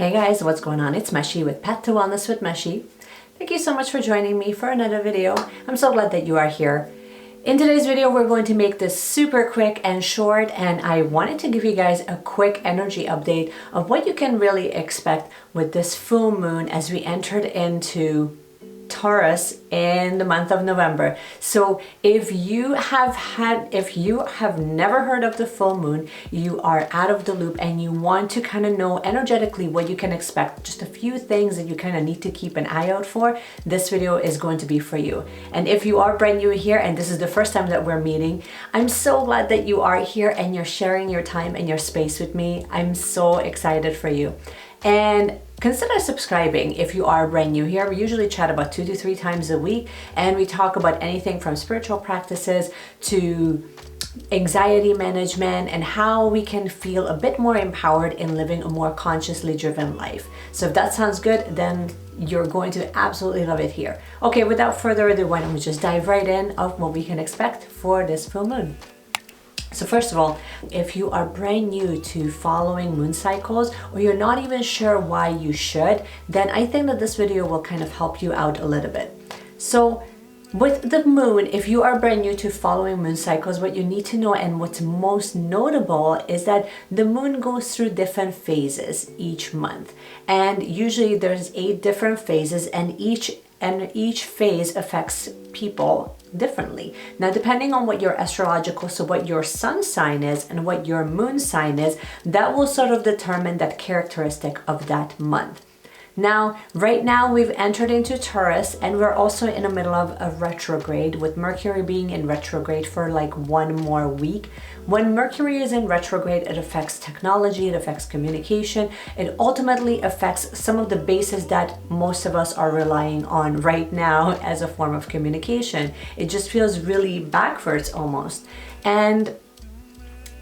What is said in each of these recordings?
Hey guys, what's going on? It's Meshi with Path to Wellness with Meshi. Thank you so much for joining me for another video. I'm so glad that you are here. In today's video, we're going to make this super quick and short, and I wanted to give you guys a quick energy update of what you can really expect with this full moon as we entered into Taurus in the month of November. So if you have never heard of the full moon, you are out of the loop and you want to kind of know energetically what you can expect, just a few things that you kind of need to keep an eye out for, this video is going to be for you. And if you are brand new here and this is the first time that we're meeting, I'm so glad that you are here and you're sharing your time and your space with me. I'm so excited for you. And consider subscribing if you are brand new here. We usually chat about 2 to 3 times a week, and we talk about anything from spiritual practices to anxiety management and how we can feel a bit more empowered in living a more consciously driven life. So if that sounds good, then you're going to absolutely love it here. Okay, without further ado, why don't we just dive right in of what we can expect for this full moon. So first of all, if you are brand new to following moon cycles, or you're not even sure why you should, then I think that this video will kind of help you out a little bit. So with the moon, if you are brand new to following moon cycles, what you need to know and what's most notable is that the moon goes through different phases each month. And usually there's 8 different phases, and each phase affects people differently. Now, depending on what your astrological, so what your sun sign is and what your moon sign is, that will sort of determine that characteristic of that month. Now, right now we've entered into Taurus, and we're also in the middle of a retrograde, with Mercury being in retrograde for like 1 more week. When Mercury is in retrograde, it affects technology, it affects communication, it ultimately affects some of the bases that most of us are relying on right now as a form of communication. It just feels really backwards almost. And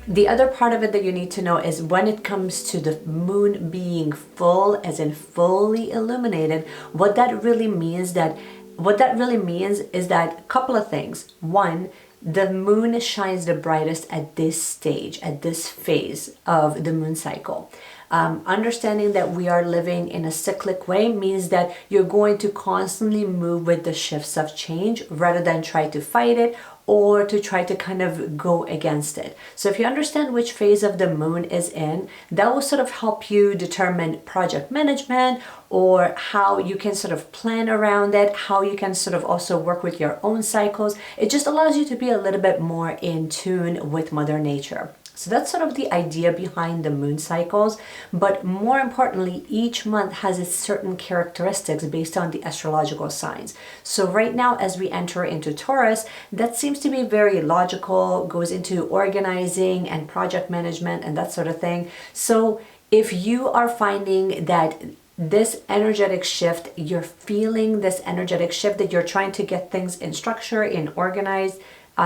the other part of it that you need to know is when it comes to the moon being full, as in fully illuminated, what that really means is that a couple of things. One, the moon shines the brightest at this stage, at this phase of the moon cycle. Understanding that we are living in a cyclic way means that you're going to constantly move with the shifts of change rather than try to fight it or to try to kind of go against it. So if you understand which phase of the moon is in, that will sort of help you determine project management, or how you can sort of plan around it, how you can sort of also work with your own cycles. It just allows you to be a little bit more in tune with Mother Nature. So that's sort of the idea behind the moon cycles. But more importantly, each month has its certain characteristics based on the astrological signs. So right now, as we enter into Taurus, that seems to be very logical, goes into organizing and project management and that sort of thing. So if you are finding that this energetic shift, you're feeling this energetic shift, that you're trying to get things in structure, in organized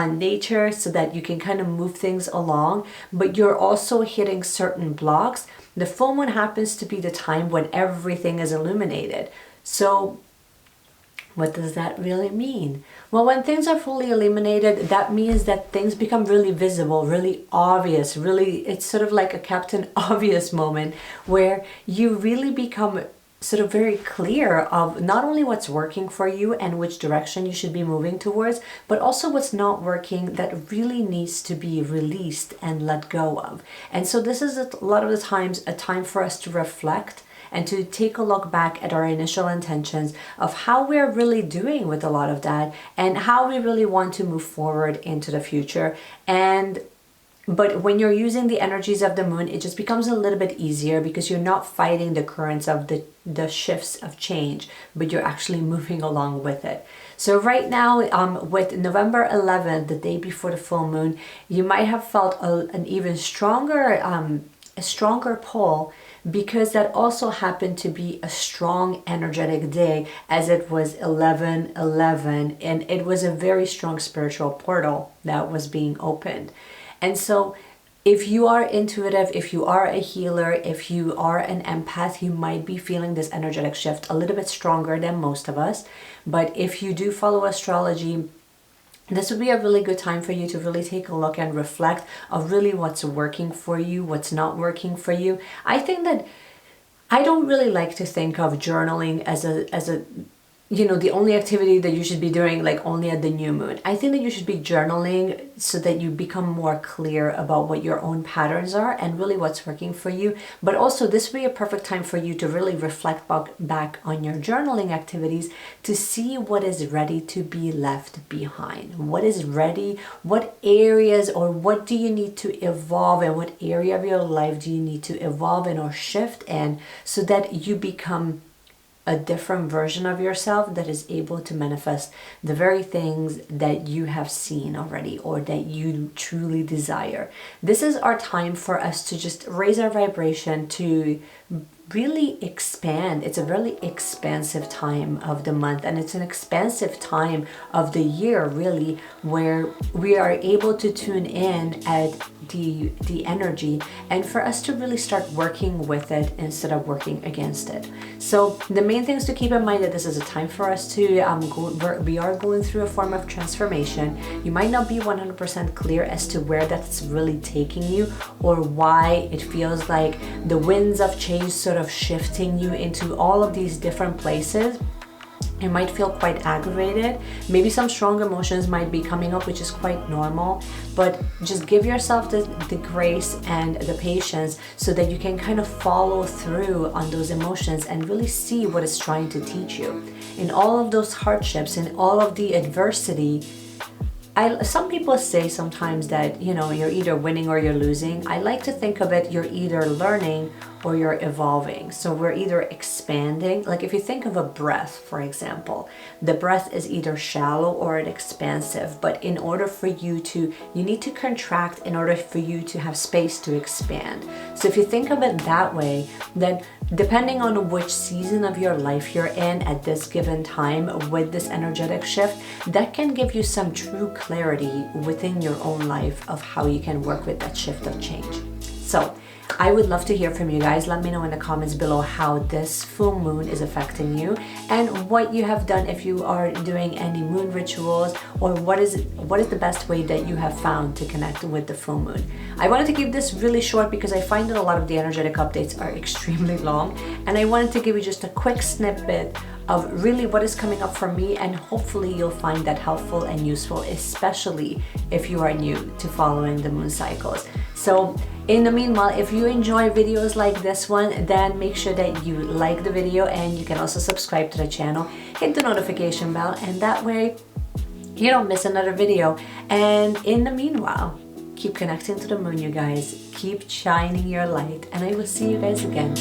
nature, so that you can kind of move things along, but you're also hitting certain blocks, the full moon happens to be the time when everything is illuminated. So what does that really mean? Well, when things are fully illuminated, that means that things become really visible, really obvious, really, it's sort of like a Captain Obvious moment where you really become sort of very clear of not only what's working for you and which direction you should be moving towards, but also what's not working that really needs to be released and let go of. And so this is a lot of the times a time for us to reflect and to take a look back at our initial intentions of how we're really doing with a lot of that and how we really want to move forward into the future. But when you're using the energies of the moon, it just becomes a little bit easier because you're not fighting the currents of the shifts of change, but you're actually moving along with it. So right now, with November 11th, the day before the full moon, you might have felt an even stronger pull, because that also happened to be a strong energetic day, as it was 11/11, and it was a very strong spiritual portal that was being opened. And so if you are intuitive, if you are a healer, if you are an empath, you might be feeling this energetic shift a little bit stronger than most of us. But if you do follow astrology, this would be a really good time for you to really take a look and reflect of really what's working for you, what's not working for you. I think that I don't really like to think of journaling as a you know, the only activity that you should be doing like only at the new moon. I think that you should be journaling so that you become more clear about what your own patterns are and really what's working for you. But also this would be a perfect time for you to really reflect back on your journaling activities to see what is ready to be left behind. What is ready, what areas or what do you need to evolve, and what area of your life do you need to evolve in or shift in so that you become a different version of yourself that is able to manifest the very things that you have seen already or that you truly desire. This is our time for us to just raise our vibration, to really expand. It's a really expansive time of the month, and it's an expansive time of the year, really, where we are able to tune in at the energy and for us to really start working with it instead of working against it. So the main things to keep in mind that this is a time for us to we are going through a form of transformation. You might not be 100% clear as to where that's really taking you or why it feels like the winds of change sort of shifting you into all of these different places. You might feel quite aggravated. Maybe some strong emotions might be coming up, which is quite normal, but just give yourself the grace and the patience so that you can kind of follow through on those emotions and really see what it's trying to teach you. In all of those hardships, in all of the adversity, some people say sometimes that, you know, you're either winning or you're losing. I like to think of it, you're either learning or you're evolving. So we're either expanding, like if you think of a breath, for example, the breath is either shallow or expansive, but in order for you need to contract in order for you to have space to expand. So if you think of it that way, then depending on which season of your life you're in at this given time with this energetic shift, that can give you some true clarity within your own life of how you can work with that shift of change. So I would love to hear from you guys. Let me know in the comments below how this full moon is affecting you and what you have done if you are doing any moon rituals, or what is the best way that you have found to connect with the full moon. I wanted to keep this really short because I find that a lot of the energetic updates are extremely long, and I wanted to give you just a quick snippet of really what is coming up for me, and hopefully you'll find that helpful and useful, especially if you are new to following the moon cycles. So in the meanwhile, if you enjoy videos like this one, then make sure that you like the video, and you can also subscribe to the channel, hit the notification bell, and that way you don't miss another video. And in the meanwhile, keep connecting to the moon, you guys. Keep shining your light, and I will see you guys again